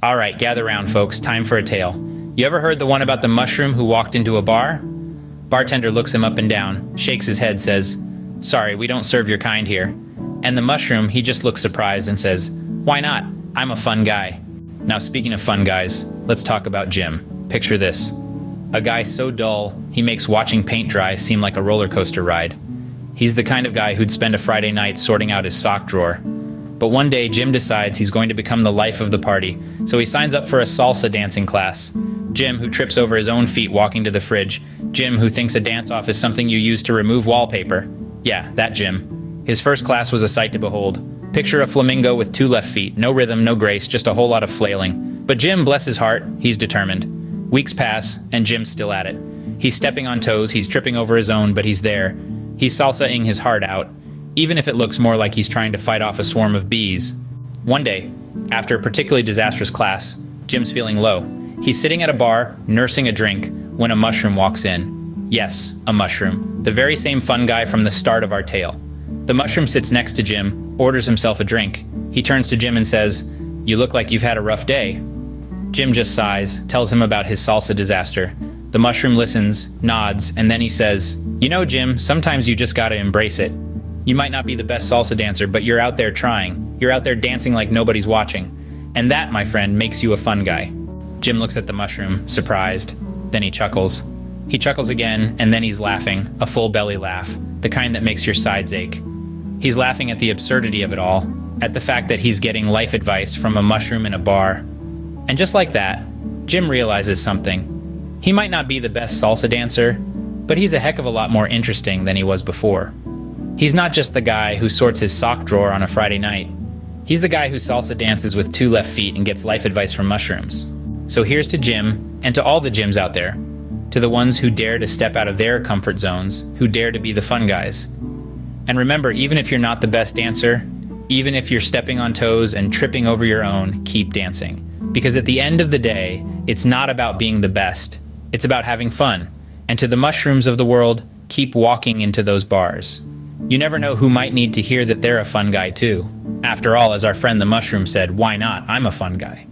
All right, gather round, folks. Time for a tale. You ever heard the one about the mushroom who walked into a bar? Bartender looks him up and down, shakes his head, says, "Sorry, we don't serve your kind here." And the mushroom, he just looks surprised and says, "Why not? I'm a fun guy." Now, speaking of fun guys, let's talk about Jim. Picture this. A guy so dull, he makes watching paint dry seem like a roller coaster ride. He's the kind of guy who'd spend a Friday night sorting out his sock drawer. But one day, Jim decides he's going to become the life of the party, so he signs up for a salsa dancing class. Jim, who trips over his own feet walking to the fridge. Jim, who thinks a dance-off is something you use to remove wallpaper. Yeah, that Jim. His first class was a sight to behold. Picture a flamingo with 2 left feet, no rhythm, no grace, just a whole lot of flailing. But Jim, bless his heart, he's determined. Weeks pass, and Jim's still at it. He's stepping on toes, he's tripping over his own, but he's there. He's salsaing his heart out, even if it looks more like he's trying to fight off a swarm of bees. One day, after a particularly disastrous class, Jim's feeling low. He's sitting at a bar, nursing a drink, when a mushroom walks in. Yes, a mushroom. The very same fun guy from the start of our tale. The mushroom sits next to Jim, orders himself a drink. He turns to Jim and says, "You look like you've had a rough day." Jim just sighs, tells him about his salsa disaster. The mushroom listens, nods, and then he says, "You know, Jim, sometimes you just gotta embrace it. You might not be the best salsa dancer, but you're out there trying. You're out there dancing like nobody's watching. And that, my friend, makes you a fun guy." Jim looks at the mushroom, surprised. Then he chuckles. He chuckles again, and then he's laughing, a full belly laugh, the kind that makes your sides ache. He's laughing at the absurdity of it all, at the fact that he's getting life advice from a mushroom in a bar. And just like that, Jim realizes something. He might not be the best salsa dancer, but he's a heck of a lot more interesting than he was before. He's not just the guy who sorts his sock drawer on a Friday night. He's the guy who salsa dances with 2 left feet and gets life advice from mushrooms. So here's to Jim, and to all the Jims out there. To the ones who dare to step out of their comfort zones, who dare to be the fun guys. And remember, even if you're not the best dancer, even if you're stepping on toes and tripping over your own, keep dancing. Because at the end of the day, it's not about being the best. It's about having fun. And to the mushrooms of the world, keep walking into those bars. You never know who might need to hear that they're a fun guy too. After all, as our friend the mushroom said, "Why not? I'm a fun guy."